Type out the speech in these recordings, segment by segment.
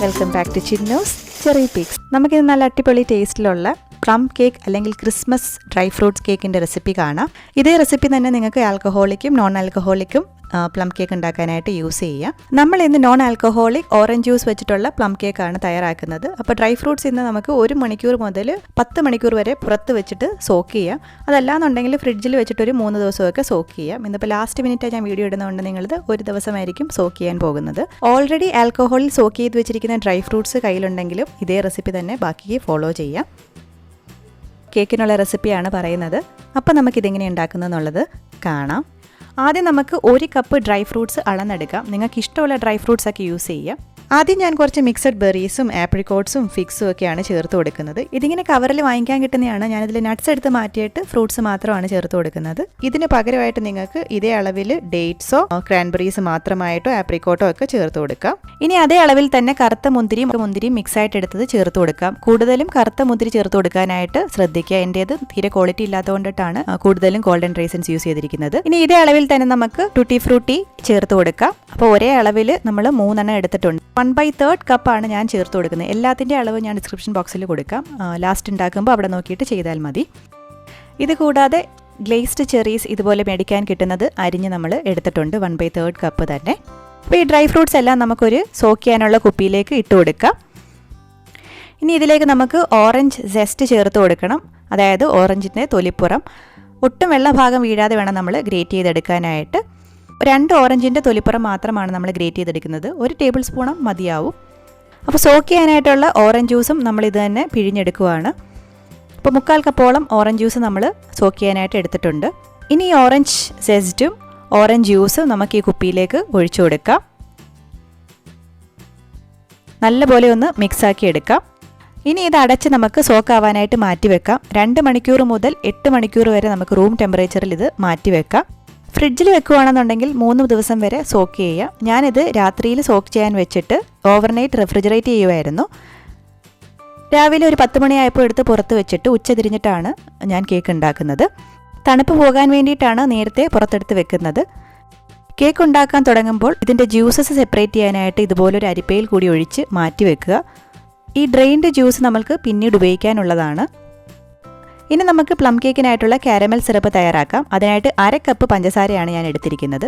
Welcome back to Chinnus Cherrypicks. നമുക്കിത് നല്ല അടിപൊളി ടേസ്റ്റിലുള്ള പ്ലം കേക്ക് അല്ലെങ്കിൽ ക്രിസ്മസ് ഡ്രൈ ഫ്രൂട്ട്സ് കേക്കിൻ്റെ റെസിപ്പി കാണാം. ഇതേ റെസിപ്പി തന്നെ നിങ്ങൾക്ക് ആൽക്കഹോളിക്കും നോൺ ആൽക്കഹോളിക്കും പ്ലം കേക്ക് ഉണ്ടാക്കാനായിട്ട് യൂസ് ചെയ്യാം. നമ്മൾ ഇന്ന് നോൺ ആൽക്കഹോളിക് ഓറഞ്ച് ജ്യൂസ് വെച്ചിട്ടുള്ള പ്ലം കേക്കാണ് തയ്യാറാക്കുന്നത്. അപ്പോൾ ഡ്രൈ ഫ്രൂട്ട്സ് ഇന്ന് നമുക്ക് 1 മണിക്കൂർ മുതൽ 10 മണിക്കൂർ വരെ പുറത്ത് വെച്ചിട്ട് സോക്ക് ചെയ്യാം. അതല്ലാന്നുണ്ടെങ്കിൽ ഫ്രിഡ്ജിൽ വെച്ചിട്ട് ഒരു 3 ദിവസമൊക്കെ സോക്ക് ചെയ്യാം. ഇന്നിപ്പോൾ ലാസ്റ്റ് മിനിറ്റ് ഞാൻ വീഡിയോ ഇടുന്നതുകൊണ്ട് നിങ്ങളിത് ഒരു ദിവസമായിരിക്കും സോക്ക് ചെയ്യാൻ പോകുന്നത്. ഓൾറെഡി ആൽക്കഹോളിൽ സോക്ക് ചെയ്ത് വെച്ചിരിക്കുന്ന ഡ്രൈ ഫ്രൂട്ട്സ് കയ്യിലുണ്ടെങ്കിലും ഇതേ റെസിപ്പി തന്നെ ബാക്കി ഫോളോ ചെയ്യാം. കേക്കിനുള്ള റെസിപ്പിയാണ് പറയുന്നത്. അപ്പോൾ നമുക്കിതെങ്ങനെ ഉണ്ടാക്കുന്നതെന്നുള്ളത് കാണാം. ആദ്യം നമുക്ക് 1 കപ്പ് ഡ്രൈ ഫ്രൂട്ട്സ് അളന്നെടുക്കാം. നിങ്ങൾക്ക് ഇഷ്ടമുള്ള ഡ്രൈ ഫ്രൂട്ട്സ് ഒക്കെ യൂസ് ചെയ്യാം. ആദ്യം ഞാൻ കുറച്ച് മിക്സഡ് ബെറീസും ആപ്രിക്കോട്ട്സും ഫിക്സും ഒക്കെയാണ് ചേർത്ത് കൊടുക്കുന്നത്. ഇതിങ്ങനെ കവറിൽ വാങ്ങിക്കാൻ കിട്ടുന്നതാണ്. ഞാനിതിൽ നട്ട്സ് എടുത്ത് മാറ്റിയിട്ട് ഫ്രൂട്ട്സ് മാത്രമാണ് ചേർത്ത് കൊടുക്കുന്നത്. ഇതിന് പകരമായിട്ട് നിങ്ങൾക്ക് ഇതേ അളവിൽ ഡേറ്റ്സോ ക്രാൻബെറീസ് മാത്രമായിട്ടോ ആപ്രിക്കോട്ടോ ഒക്കെ ചേർത്ത് കൊടുക്കാം. ഇനി അതേ അളവിൽ തന്നെ കറുത്ത മുന്തിരിയും മിക്സ് ആയിട്ട് എടുത്തത് ചേർത്ത് കൊടുക്കാം. കൂടുതലും കറുത്ത മുന്തിരി ചേർത്ത് കൊടുക്കാനായിട്ട് ശ്രദ്ധിക്കുക. എൻ്റേത് തീരെ ക്വാളിറ്റി ഇല്ലാത്തതുകൊണ്ടിട്ടാണ് കൂടുതലും ഗോൾഡൻ റൈസൻസ് യൂസ് ചെയ്തിരിക്കുന്നത്. ഇനി ഇതേ അളവിൽ തന്നെ നമുക്ക് ടൂട്ടി ഫ്രൂട്ടി ചേർത്ത് കൊടുക്കാം. അപ്പോൾ ഒരേ അളവിൽ നമ്മൾ 3 എണ്ണം എടുത്തിട്ടുണ്ട്. 1/3 കപ്പാണ് ഞാൻ ചേർത്ത് കൊടുക്കുന്നത്. എല്ലാത്തിൻ്റെ അളവ് ഞാൻ ഡിസ്ക്രിപ്ഷൻ ബോക്സിൽ കൊടുക്കാം. ലാസ്റ്റ് ഉണ്ടാക്കുമ്പോൾ അവിടെ നോക്കിയിട്ട് ചെയ്താൽ മതി. ഇത് കൂടാതെ ഗ്ലേസ്ഡ് ചെറീസ് ഇതുപോലെ മേടിക്കാൻ കിട്ടുന്നത് അരിഞ്ഞ് നമ്മൾ എടുത്തിട്ടുണ്ട്. 1/3 കപ്പ് തന്നെ. അപ്പോൾ ഈ ഡ്രൈ ഫ്രൂട്ട്സ് എല്ലാം നമുക്കൊരു സോക്ക് ചെയ്യാനുള്ള കുപ്പിയിലേക്ക് ഇട്ട് കൊടുക്കാം. ഇനി ഇതിലേക്ക് നമുക്ക് ഓറഞ്ച് സെസ്റ്റ് ചേർത്ത് കൊടുക്കണം. അതായത് ഓറഞ്ചിൻ്റെ തൊലിപ്പുറം ഒട്ടും വെള്ള ഭാഗം വീഴാതെ വേണം നമ്മൾ ഗ്രേറ്റ് ചെയ്തെടുക്കാനായിട്ട്. 2 ഓറഞ്ചിൻ്റെ തൊലിപ്പുറം മാത്രമാണ് നമ്മൾ ഗ്രേറ്റ് ചെയ്തെടുക്കുന്നത്. 1 ടേബിൾ സ്പൂണും മതിയാവും. അപ്പോൾ സോക്ക് ചെയ്യാനായിട്ടുള്ള ഓറഞ്ച് ജ്യൂസും നമ്മളിത് തന്നെ പിഴിഞ്ഞെടുക്കുകയാണ്. അപ്പോൾ 3/4 കപ്പോളം ഓറഞ്ച് ജ്യൂസ് നമ്മൾ സോക്ക് ചെയ്യാനായിട്ട് എടുത്തിട്ടുണ്ട്. ഇനി ഈ ഓറഞ്ച് സെസ്റ്റും ഓറഞ്ച് ജ്യൂസും നമുക്ക് ഈ കുപ്പിയിലേക്ക് ഒഴിച്ചു കൊടുക്കാം. നല്ലപോലെ ഒന്ന് മിക്സാക്കി എടുക്കാം. ഇനി ഇത് അടച്ച് നമുക്ക് സോക്ക് ആവാനായിട്ട് മാറ്റി വെക്കാം. 2 മണിക്കൂർ മുതൽ 8 മണിക്കൂർ വരെ നമുക്ക് റൂം ടെമ്പറേച്ചറിൽ ഇത് മാറ്റി വെക്കാം. ഫ്രിഡ്ജിൽ വെക്കുകയാണെന്നുണ്ടെങ്കിൽ 3 ദിവസം വരെ സോക്ക് ചെയ്യാം. ഞാനിത് രാത്രിയിൽ സോക്ക് ചെയ്യാൻ വെച്ചിട്ട് ഓവർനൈറ്റ് റെഫ്രിജറേറ്റ് ചെയ്യുമായിരുന്നു. രാവിലെ ഒരു 10 മണിയായപ്പോൾ എടുത്ത് പുറത്ത് വെച്ചിട്ട് ഉച്ച തിരിഞ്ഞിട്ടാണ് ഞാൻ കേക്ക് ഉണ്ടാക്കുന്നത്. തണുപ്പ് പോകാൻ വേണ്ടിയിട്ടാണ് നേരത്തെ പുറത്തെടുത്ത് വെക്കുന്നത്. കേക്ക് ഉണ്ടാക്കാൻ തുടങ്ങുമ്പോൾ ഇതിൻ്റെ ജ്യൂസസ് സെപ്പറേറ്റ് ചെയ്യാനായിട്ട് ഇതുപോലൊരു അരിപ്പയിൽ കൂടി ഒഴിച്ച് മാറ്റി വെക്കുക. ഈ ഡ്രെയിൻഡ് ജ്യൂസ് നമ്മൾക്ക് പിന്നീട് ഉപയോഗിക്കാനുള്ളതാണ്. ഇനി നമുക്ക് പ്ലം കേക്കിനായിട്ടുള്ള കാരമൽ സിറപ്പ് തയ്യാറാക്കാം. അതിനായിട്ട് 1/2 കപ്പ് പഞ്ചസാരയാണ് ഞാൻ എടുത്തിരിക്കുന്നത്.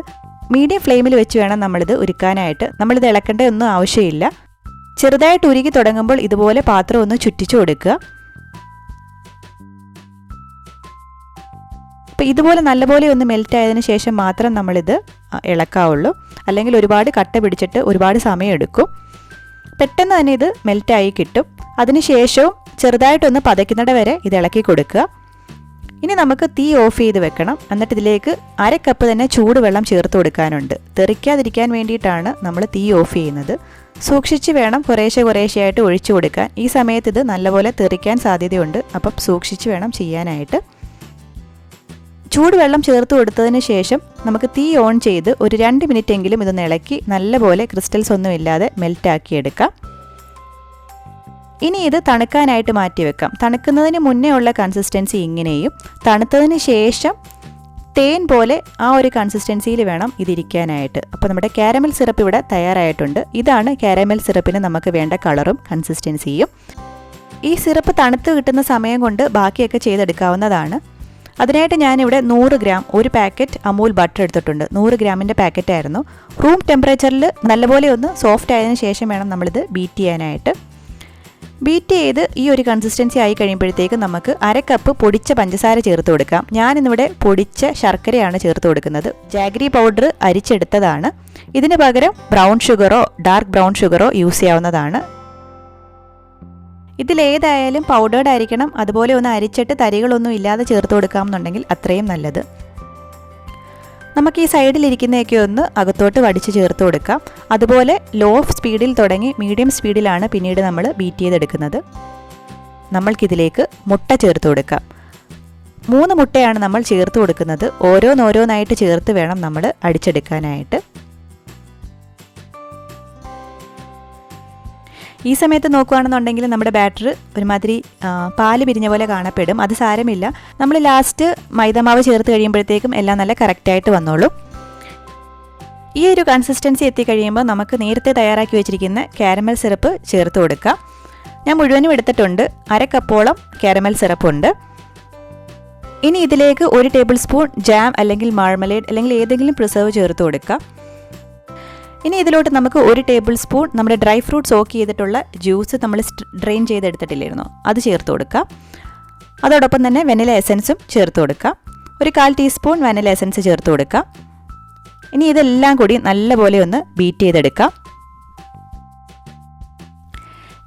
മീഡിയം ഫ്ലെയിമിൽ വെച്ച് വേണം നമ്മളിത് ഉരുക്കാനായിട്ട്. നമ്മളിത് ഇളക്കേണ്ട ഒന്നും ആവശ്യമില്ല. ചെറുതായിട്ട് ഉരുകി തുടങ്ങുമ്പോൾ ഇതുപോലെ പാത്രം ഒന്ന് ചുറ്റിച്ചു കൊടുക്കുക. അപ്പോൾ ഇതുപോലെ നല്ലപോലെ ഒന്ന് മെൽറ്റ് ആയതിനു ശേഷം മാത്രം നമ്മളിത് ഇളക്കാവുള്ളൂ. അല്ലെങ്കിൽ ഒരുപാട് കട്ട പിടിച്ചിട്ട് ഒരുപാട് സമയം എടുക്കും. പെട്ടെന്ന് തന്നെ ഇത് മെൽറ്റായി കിട്ടും. അതിനുശേഷവും ചെറുതായിട്ടൊന്ന് പതയ്ക്കുന്നിട വരെ ഇത് ഇളക്കി കൊടുക്കുക. ഇനി നമുക്ക് തീ ഓഫ് ചെയ്ത് വെക്കണം. എന്നിട്ട് ഇതിലേക്ക് 1/2 കപ്പ് തന്നെ ചൂടുവെള്ളം ചേർത്ത് കൊടുക്കാനുണ്ട്. തെറിക്കാതിരിക്കാൻ വേണ്ടിയിട്ടാണ് നമ്മൾ തീ ഓഫ് ചെയ്യുന്നത്. സൂക്ഷിച്ച് വേണം കുറേശ്ശെയായിട്ട് ഒഴിച്ചു കൊടുക്കാൻ. ഈ സമയത്ത് ഇത് നല്ലപോലെ തെറിക്കാൻ സാധ്യതയുണ്ട്. അപ്പം സൂക്ഷിച്ച് വേണം ചെയ്യാനായിട്ട്. ചൂടുവെള്ളം ചേർത്ത് കൊടുത്തതിന് ശേഷം നമുക്ക് തീ ഓൺ ചെയ്ത് ഒരു 2 മിനിറ്റ് എങ്കിലും ഇതൊന്ന് ഇളക്കി നല്ലപോലെ ക്രിസ്റ്റൽസ് ഒന്നും ഇല്ലാതെ മെൽറ്റാക്കി എടുക്കാം. ഇനി ഇത് തണുക്കാനായിട്ട് മാറ്റി വെക്കാം. തണുക്കുന്നതിന് മുന്നേ ഉള്ള കൺസിസ്റ്റൻസി ഇങ്ങനെയും തണുത്തതിന് ശേഷം തേൻ പോലെ ആ ഒരു കൺസിസ്റ്റൻസിയിൽ വേണം ഇതിരിക്കാനായിട്ട്. അപ്പോൾ നമ്മുടെ കാരമൽ സിറപ്പ് ഇവിടെ തയ്യാറായിട്ടുണ്ട്. ഇതാണ് കാരമൽ സിറപ്പിന് നമുക്ക് വേണ്ട കളറും കൺസിസ്റ്റൻസിയും. ഈ സിറപ്പ് തണുത്ത് കിട്ടുന്ന സമയം കൊണ്ട് ബാക്കിയൊക്കെ ചെയ്തെടുക്കാവുന്നതാണ്. അതിനായിട്ട് ഞാനിവിടെ 100 ഗ്രാം ഒരു പാക്കറ്റ് അമൂൽ ബട്ടർ എടുത്തിട്ടുണ്ട്. 100 ഗ്രാമിൻ്റെ പാക്കറ്റായിരുന്നു. റൂം ടെമ്പറേച്ചറിൽ നല്ലപോലെ ഒന്ന് സോഫ്റ്റ് ആയതിനു ശേഷം വേണം നമ്മളിത് ബീറ്റ് ചെയ്യാനായിട്ട്. ബീറ്റ് ചെയ്ത് ഈ ഒരു കൺസിസ്റ്റൻസി ആയി കഴിയുമ്പോഴത്തേക്ക് നമുക്ക് 1/2 കപ്പ് പൊടിച്ച പഞ്ചസാര ചേർത്ത് കൊടുക്കാം. ഞാനിന്നിവിടെ പൊടിച്ച ശർക്കരയാണ് ചേർത്ത് കൊടുക്കുന്നത്. ജാഗരി പൗഡർ അരിച്ചെടുത്തതാണ്. ഇതിന് പകരം ബ്രൗൺ ഷുഗറോ ഡാർക്ക് ബ്രൗൺ ഷുഗറോ യൂസ് ചെയ്യാവുന്നതാണ്. ഇതിലേതായാലും പൗഡേർഡ് ആയിരിക്കണം. അതുപോലെ ഒന്ന് അരിച്ചിട്ട് തരികളൊന്നും ഇല്ലാതെ ചേർത്ത് കൊടുക്കാമെന്നുണ്ടെങ്കിൽ അത്രയും നല്ലത്. നമുക്ക് ഈ സൈഡിലിരിക്കുന്നതൊക്കെ ഒന്ന് അകത്തോട്ട് വടിച്ച് ചേർത്ത് കൊടുക്കാം. അതുപോലെ ലോ സ്പീഡിൽ തുടങ്ങി മീഡിയം സ്പീഡിലാണ് പിന്നീട് നമ്മൾ ബീറ്റ് ചെയ്തെടുക്കുന്നത്. നമ്മൾക്കിതിലേക്ക് മുട്ട ചേർത്ത് കൊടുക്കാം. 3 മുട്ടയാണ് നമ്മൾ ചേർത്ത് കൊടുക്കുന്നത്. ഓരോന്നായിട്ട് ചേർത്ത് വേണം നമ്മൾ അടിച്ചെടുക്കാനായിട്ട്. ഈ സമയത്ത് നോക്കുകയാണെന്നുണ്ടെങ്കിൽ നമ്മുടെ ബാറ്റർ ഒരുമാതിരി പാല് പിരിഞ്ഞ പോലെ കാണപ്പെടും. അത് സാരമില്ല. നമ്മൾ ലാസ്റ്റ് മൈദമാവ് ചേർത്ത് കഴിയുമ്പോഴത്തേക്കും എല്ലാം നല്ല കറക്റ്റായിട്ട് വന്നോളും. ഈ ഒരു കൺസിസ്റ്റൻസി എത്തിക്കഴിയുമ്പോൾ നമുക്ക് നേരത്തെ തയ്യാറാക്കി വെച്ചിരിക്കുന്ന കാരമൽ സിറപ്പ് ചേർത്ത് കൊടുക്കാം. ഞാൻ മുഴുവനും എടുത്തിട്ടുണ്ട്. 1/2 കപ്പോളം കാരമൽ സിറപ്പുണ്ട്. ഇനി ഇതിലേക്ക് 1 ടേബിൾ സ്പൂൺ ജാം അല്ലെങ്കിൽ മാർമലേഡ് അല്ലെങ്കിൽ ഏതെങ്കിലും പ്രിസർവ് ചേർത്ത് കൊടുക്കാം. ഇനി ഇതിലോട്ട് നമുക്ക് 1 ടേബിൾ സ്പൂൺ നമ്മുടെ ഡ്രൈ ഫ്രൂട്ട് സോക്ക് ചെയ്തിട്ടുള്ള ജ്യൂസ് നമ്മൾ ഡ്രെയിൻ ചെയ്തെടുത്തിട്ടില്ലായിരുന്നോ, അത് ചേർത്ത് കൊടുക്കാം. അതോടൊപ്പം തന്നെ വെനില എസൻസും ചേർത്ത് കൊടുക്കാം. 1/4 ടീസ്പൂൺ വെനില എസൻസ് ചേർത്ത് കൊടുക്കാം. ഇനി ഇതെല്ലാം കൂടി നല്ലപോലെ ഒന്ന് ബീറ്റ് ചെയ്തെടുക്കാം.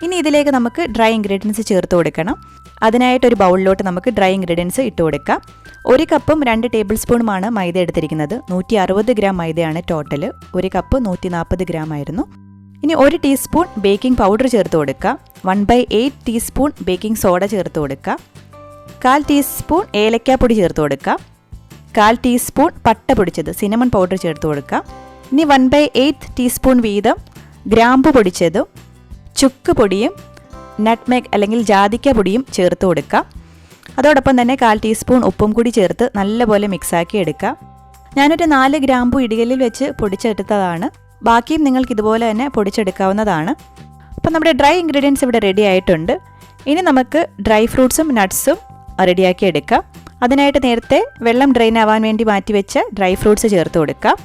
ഇനി ഇതിലേക്ക് നമുക്ക് ഡ്രൈ ഇൻഗ്രീഡിയൻസ് ചേർത്ത് കൊടുക്കണം. അതിനായിട്ടൊരു ബൗളിലോട്ട് നമുക്ക് ഡ്രൈ ഇൻഗ്രീഡിയൻസ് ഇട്ട് കൊടുക്കാം. 1 കപ്പും 2 ടേബിൾ സ്പൂണുമാണ് മൈദ എടുത്തിരിക്കുന്നത്. 160 ഗ്രാം മൈദയാണ് ടോട്ടൽ. 1 കപ്പ് 140 ഗ്രാം ആയിരുന്നു. ഇനി 1 ടീസ്പൂൺ ബേക്കിംഗ് പൗഡർ ചേർത്ത് കൊടുക്കാം. 1/8 ടീസ്പൂൺ ബേക്കിംഗ് സോഡ ചേർത്ത് കൊടുക്കാം. 1/4 ടീസ്പൂൺ ഏലക്കാപ്പൊടി ചേർത്ത് കൊടുക്കാം. 1/4 ടീസ്പൂൺ പട്ട പൊടിച്ചത് സിനമൺ പൗഡർ ചേർത്ത് കൊടുക്കാം. ഇനി 1/8 ടീസ്പൂൺ വീതം ഗ്രാമ്പു പൊടിച്ചതും ചുക്ക് പൊടിയും നട്ട്മെഗ് അല്ലെങ്കിൽ ജാതിക്ക പൊടിയും ചേർത്ത് കൊടുക്കാം. അതോടൊപ്പം തന്നെ 1/4 ടീസ്പൂൺ ഉപ്പും കൂടി ചേർത്ത് നല്ലപോലെ മിക്സാക്കി എടുക്കാം. ഞാനൊരു 4 ഗ്രാമ്പു ഇടികല്ലിൽ വെച്ച് പൊടിച്ചെടുത്തതാണ്. ബാക്കിയും നിങ്ങൾക്ക് ഇതുപോലെ തന്നെ പൊടിച്ചെടുക്കാവുന്നതാണ്. അപ്പം നമ്മുടെ ഡ്രൈ ഇൻഗ്രീഡിയൻസ് ഇവിടെ റെഡി ആയിട്ടുണ്ട്. ഇനി നമുക്ക് ഡ്രൈ ഫ്രൂട്ട്സും നട്ട്സും റെഡിയാക്കി എടുക്കാം. അതിനായിട്ട് നേരത്തെ വെള്ളം ഡ്രെയിൻ ആവാൻ വേണ്ടി മാറ്റി വെച്ച ഡ്രൈ ഫ്രൂട്ട്സ് ചേർത്ത് കൊടുക്കാം.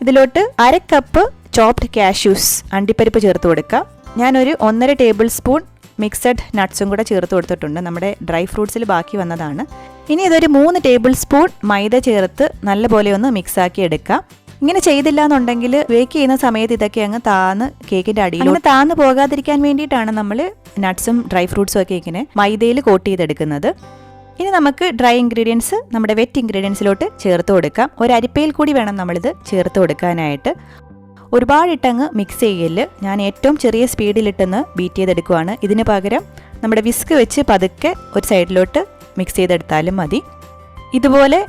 ഇതിലോട്ട് 1/2 കപ്പ് ചോപ്ഡ് കാഷ്യൂസ് അണ്ടിപ്പരിപ്പ് ചേർത്ത് കൊടുക്കാം. ഞാനൊരു 1.5 ടേബിൾ സ്പൂൺ മിക്സഡ് നട്ട്സും കൂടെ ചേർത്ത് കൊടുത്തിട്ടുണ്ട്. നമ്മുടെ ഡ്രൈ ഫ്രൂട്ട്സിൽ ബാക്കി വന്നതാണ്. ഇനി ഇതൊരു 3 ടേബിൾ സ്പൂൺ മൈദ ചേർത്ത് നല്ലപോലെ ഒന്ന് മിക്സാക്കി എടുക്കാം. ഇങ്ങനെ ചെയ്തില്ല എന്നുണ്ടെങ്കിൽ ബേക്ക് ചെയ്യുന്ന സമയത്ത് ഇതൊക്കെ അങ്ങ് താന്ന് കേക്കിൻ്റെ അടിയിൽ താന്ന് പോകാതിരിക്കാൻ വേണ്ടിയിട്ടാണ് നമ്മൾ നട്ട്സും ഡ്രൈ ഫ്രൂട്ട്സും ഒക്കെ ഇങ്ങനെ മൈദയിൽ കോട്ട് ചെയ്തെടുക്കുന്നത്. ഇനി നമുക്ക് ഡ്രൈ ഇൻഗ്രീഡിയൻസ് നമ്മുടെ വെറ്റ് ഇൻഗ്രീഡിയൻസിലോട്ട് ചേർത്ത് കൊടുക്കാം. ഒരു അരിപ്പയിൽ കൂടി വേണം നമ്മളിത് ചേർത്ത് കൊടുക്കാനായിട്ട്. ഒരുപാടിട്ടങ്ങ് മിക്സ് ചെയ്യല്. ഞാൻ ഏറ്റവും ചെറിയ സ്പീഡിലിട്ടൊന്ന് ബീറ്റ് ചെയ്തെടുക്കുവാണ്. ഇതിന് പകരം നമ്മുടെ വിസ്ക് വെച്ച് പതുക്കെ ഒരു സൈഡിലോട്ട് മിക്സ് ചെയ്തെടുത്താലും മതി. ഇതുപോലെ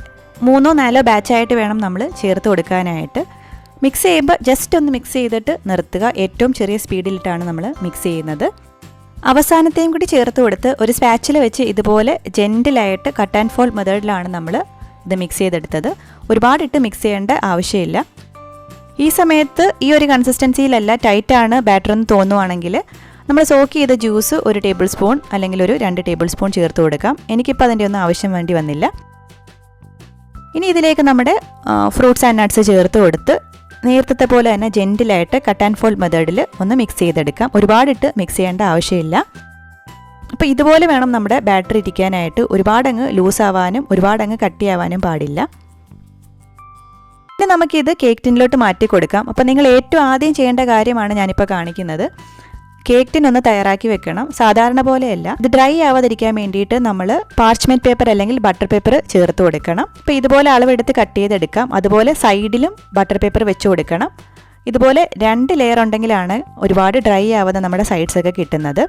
3-4 ബാച്ചായിട്ട് വേണം നമ്മൾ ചേർത്ത് കൊടുക്കാനായിട്ട്. മിക്സ് ചെയ്യുമ്പോൾ ജസ്റ്റ് ഒന്ന് മിക്സ് ചെയ്തിട്ട് നിർത്തുക. ഏറ്റവും ചെറിയ സ്പീഡിലിട്ടാണ് നമ്മൾ മിക്സ് ചെയ്യുന്നത്. അവസാനത്തെയും കൂടി ചേർത്ത് കൊടുത്ത് ഒരു സ്പാച്ചില വെച്ച് ഇതുപോലെ ജെൻറ്റിലായിട്ട് കട്ട് ആൻഡ് ഫോൾഡ് മെത്തേഡിലാണ് നമ്മൾ ഇത് മിക്സ് ചെയ്തെടുത്തത്. ഒരുപാടിട്ട് മിക്സ് ചെയ്യേണ്ട ആവശ്യമില്ല. ഈ സമയത്ത് ഈ ഒരു കൺസിസ്റ്റൻസിയിലല്ല ടൈറ്റാണ് ബാറ്റർ എന്ന് തോന്നുവാണെങ്കിൽ നമ്മൾ സോക്ക് ചെയ്ത ജ്യൂസ് 1 ടേബിൾ സ്പൂൺ അല്ലെങ്കിൽ ഒരു 2 ടേബിൾ സ്പൂൺ ചേർത്ത് കൊടുക്കാം. എനിക്കിപ്പോൾ അതിൻ്റെ ഒന്നും ആവശ്യം വേണ്ടി വന്നില്ല. ഇനി ഇതിലേക്ക് നമ്മുടെ ഫ്രൂട്ട്സ് ആൻഡ് നട്ട്സ് ചേർത്ത് കൊടുത്ത് നേരത്തെ പോലെ തന്നെ ജെൻറ്റിലായിട്ട് കട്ട് ആൻഡ് ഫോൾഡ് മെത്തേഡിൽ ഒന്ന് മിക്സ് ചെയ്തെടുക്കാം. ഒരുപാടിട്ട് മിക്സ് ചെയ്യേണ്ട ആവശ്യമില്ല. അപ്പോൾ ഇതുപോലെ വേണം നമ്മുടെ ബാറ്ററി ഇരിക്കാനായിട്ട്. ഒരുപാടങ്ങ് ലൂസാവാനും ഒരുപാടങ്ങ് കട്ടിയാവാനും പാടില്ല. ഇനി നമുക്കിത് കേക്ക് ടിന്നിലോട്ട് മാറ്റി കൊടുക്കാം. അപ്പോൾ നിങ്ങൾ ഏറ്റവും ആദ്യം ചെയ്യേണ്ട കാര്യമാണ് ഞാനിപ്പോൾ കാണിക്കുന്നത്. കേക്ക് ടിൻ ഒന്ന് തയ്യാറാക്കി വെക്കണം. സാധാരണ പോലെയല്ല, ഇത് ഡ്രൈ ആവാതിരിക്കാൻ വേണ്ടിയിട്ട് നമ്മൾ പാർച്ച്മെൻറ്റ് പേപ്പർ അല്ലെങ്കിൽ ബട്ടർ പേപ്പർ ചേർത്ത് കൊടുക്കണം. അപ്പോൾ ഇതുപോലെ അളവെടുത്ത് കട്ട് ചെയ്തെടുക്കാം. അതുപോലെ സൈഡിലും ബട്ടർ പേപ്പർ വെച്ച് കൊടുക്കണം. ഇതുപോലെ 2 ലെയർ ഉണ്ടെങ്കിലാണ് ഒരുപാട് ഡ്രൈ ആവാതെ നമ്മുടെ സൈഡ്സൊക്കെ കിട്ടുന്നത്.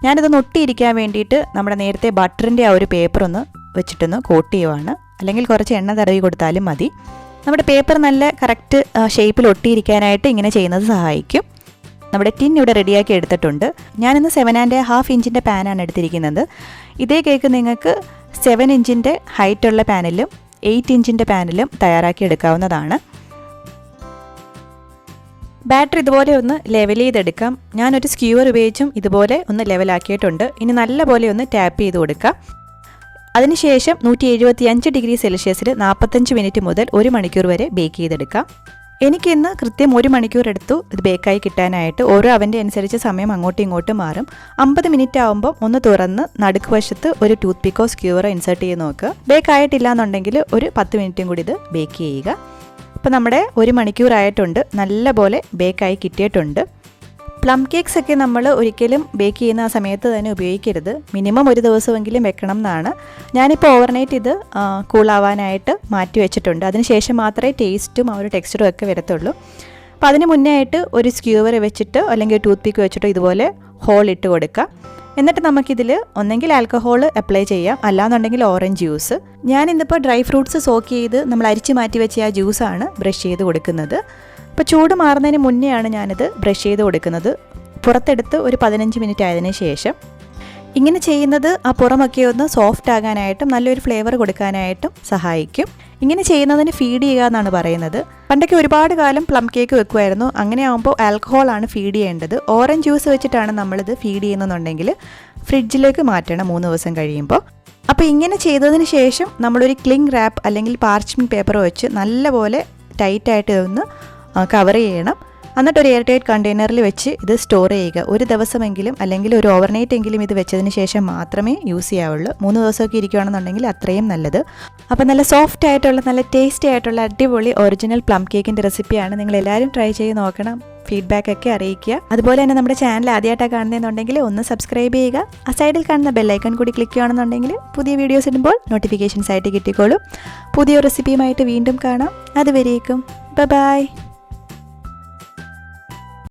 ഞാനിതൊന്ന് ഒട്ടിയിരിക്കാൻ വേണ്ടിയിട്ട് നമ്മുടെ നേരത്തെ ബട്ടറിൻ്റെ ആ ഒരു പേപ്പർ ഒന്ന് വെച്ചിട്ടൊന്ന് കോട്ട് ചെയ്യുവാണ്. അല്ലെങ്കിൽ കുറച്ച് എണ്ണ തടവി കൊടുത്താലും മതി. നമ്മുടെ പേപ്പർ നല്ല കറക്റ്റ് ഷേപ്പിൽ ഒട്ടിയിരിക്കാനായിട്ട് ഇങ്ങനെ ചെയ്യുന്നത് സഹായിക്കും. നമ്മുടെ ടിൻ ഇവിടെ റെഡിയാക്കി എടുത്തിട്ടുണ്ട്. ഞാനിന്ന് 7.5 ഇഞ്ചിൻ്റെ പാനാണ് എടുത്തിരിക്കുന്നത്. ഇതേ കേക്ക് നിങ്ങൾക്ക് 7 ഇഞ്ചിൻ്റെ ഹൈറ്റുള്ള പാനിലും 8 ഇഞ്ചിൻ്റെ പാനിലും തയ്യാറാക്കി എടുക്കാവുന്നതാണ്. ബാറ്റർ ഇതുപോലെ ഒന്ന് ലെവൽ ചെയ്തെടുക്കാം. ഞാനൊരു സ്ക്യൂവർ ഉപയോഗിച്ചും ഇതുപോലെ ഒന്ന് ലെവലാക്കിയിട്ടുണ്ട്. ഇനി നല്ലപോലെ ഒന്ന് ടാപ്പ് ചെയ്ത് കൊടുക്കാം. അതിനുശേഷം 175 ഡിഗ്രി സെൽഷ്യസിൽ 45 മിനിറ്റ് മുതൽ 1 മണിക്കൂർ വരെ ബേക്ക് ചെയ്തെടുക്കാം. എനിക്കിന്ന് കൃത്യം 1 മണിക്കൂർ എടുത്തു ഇത് ബേക്കായി കിട്ടാനായിട്ട്. ഓരോ അവൻ്റെ അനുസരിച്ച് സമയം അങ്ങോട്ടും ഇങ്ങോട്ടും മാറും. 50 മിനിറ്റ് ആകുമ്പോൾ ഒന്ന് തുറന്ന് നടുക്ക് വശത്ത് ഒരു ടൂത്ത് പിക്കോ സ്ക്യൂവറോ ഇൻസേർട്ട് ചെയ്ത് നോക്കുക. ബേക്ക് ആയിട്ടില്ല എന്നുണ്ടെങ്കിൽ ഒരു 10 മിനിറ്റും കൂടി ഇത് ബേക്ക് ചെയ്യുക. അപ്പോൾ നമ്മുടെ 1 മണിക്കൂറായിട്ടുണ്ട്. നല്ലപോലെ ബേക്കായി കിട്ടിയിട്ടുണ്ട്. പ്ലം കേക്ക്സ് ഒക്കെ നമ്മൾ ഒരിക്കലും ബേക്ക് ചെയ്യുന്ന ആ സമയത്ത് തന്നെ ഉപയോഗിക്കരുത്. മിനിമം 1 ദിവസമെങ്കിലും വെക്കണം എന്നാണ്. ഞാനിപ്പോൾ ഓവർനൈറ്റ് ഇത് കൂളാവാനായിട്ട് മാറ്റി വെച്ചിട്ടുണ്ട്. അതിനുശേഷം മാത്രമേ ടേസ്റ്റും ആ ഒരു ടെക്സ്ചറും ഒക്കെ വരത്തുള്ളൂ. അപ്പോൾ അതിന് മുന്നേ ആയിട്ട് ഒരു സ്ക്യൂവർ വെച്ചിട്ടോ അല്ലെങ്കിൽ ടൂത്ത് പിക്ക് വെച്ചിട്ടോ ഇതുപോലെ ഹോൾ ഇട്ട് കൊടുക്കുക. എന്നിട്ട് നമുക്കിതിൽ ഒന്നെങ്കിൽ ആൽക്കഹോൾ അപ്ലൈ ചെയ്യാം, അല്ലാന്നുണ്ടെങ്കിൽ ഓറഞ്ച് ജ്യൂസ്. ഞാനിന്നിപ്പോൾ ഡ്രൈ ഫ്രൂട്ട്സ് സോക്ക് ചെയ്ത് നമ്മൾ അരിച്ച് മാറ്റി വെച്ച ആ ജ്യൂസാണ് ബ്രഷ് ചെയ്ത് കൊടുക്കുന്നത്. അപ്പോൾ ചൂട് മാറുന്നതിന് മുന്നെയാണ് ഞാനിത് ബ്രഷ് ചെയ്ത് കൊടുക്കുന്നത്. പുറത്തെടുത്ത് ഒരു 15 മിനിറ്റ് ആയതിനു ശേഷം ഇങ്ങനെ ചെയ്യുന്നത് ആ പുറമൊക്കെ ഒന്ന് സോഫ്റ്റ് ആകാനായിട്ടും നല്ലൊരു ഫ്ലേവർ കൊടുക്കാനായിട്ടും സഹായിക്കും. ഇങ്ങനെ ചെയ്യുന്നതിന് ഫീഡ് ചെയ്യുക എന്നാണ് പറയുന്നത്. പണ്ടൊക്കെ ഒരുപാട് കാലം പ്ലം കേക്ക് വെക്കുമായിരുന്നു. അങ്ങനെ ആകുമ്പോൾ ആൽക്കഹോളാണ് ഫീഡ് ചെയ്യേണ്ടത്. ഓറഞ്ച് ജ്യൂസ് വെച്ചിട്ടാണ് നമ്മളിത് ഫീഡ് ചെയ്യുന്നുണ്ടെങ്കിൽ ഫ്രിഡ്ജിലേക്ക് മാറ്റണം 3 ദിവസം കഴിയുമ്പോൾ. അപ്പോൾ ഇങ്ങനെ ചെയ്തതിന് ശേഷം നമ്മളൊരു ക്ലിംഗ് റാപ്പ് അല്ലെങ്കിൽ പാർച്ച്മെൻറ്റ് പേപ്പർ വെച്ച് നല്ലപോലെ ടൈറ്റായിട്ട് ഇതൊന്ന് കവർ ചെയ്യണം. എന്നിട്ട് ഒരു എയർ ടൈറ്റ് കണ്ടെയ്നറിൽ വെച്ച് ഇത് സ്റ്റോർ ചെയ്യുക. ഒരു ദിവസമെങ്കിലും അല്ലെങ്കിൽ ഒരു ഓവർനൈറ്റ് എങ്കിലും ഇത് വെച്ചതിന് ശേഷം മാത്രമേ യൂസ് ചെയ്യാവുള്ളൂ. 3 ദിവസമൊക്കെ ഇരിക്കുകയാണെന്നുണ്ടെങ്കിൽ അത്രയും നല്ലത്. അപ്പോൾ നല്ല സോഫ്റ്റ് ആയിട്ടുള്ള നല്ല ടേസ്റ്റി ആയിട്ടുള്ള അടിപൊളി ഒറിജിനൽ പ്ലം കേക്കിൻ്റെ റെസിപ്പിയാണ്. നിങ്ങൾ എല്ലാവരും ട്രൈ ചെയ്ത് നോക്കണം. ഫീഡ്ബാക്ക് ഒക്കെ അറിയിക്കുക. അതുപോലെ തന്നെ നമ്മുടെ ചാനൽ ആദ്യമായിട്ടാണ് കാണുന്നതെന്നുണ്ടെങ്കിൽ ഒന്ന് സബ്സ്ക്രൈബ് ചെയ്യുക. ആ സൈഡിൽ കാണുന്ന ബെല്ലൈക്കൺ കൂടി ക്ലിക്ക് ചെയ്യുകയാണെന്നുണ്ടെങ്കിൽ പുതിയ വീഡിയോസ് ഇടുമ്പോൾ നോട്ടിഫിക്കേഷൻസ് ആയിട്ട് കിട്ടിക്കോളും. പുതിയ റെസിപ്പിയുമായിട്ട് വീണ്ടും കാണാം. അതുവരേക്കും ബൈ.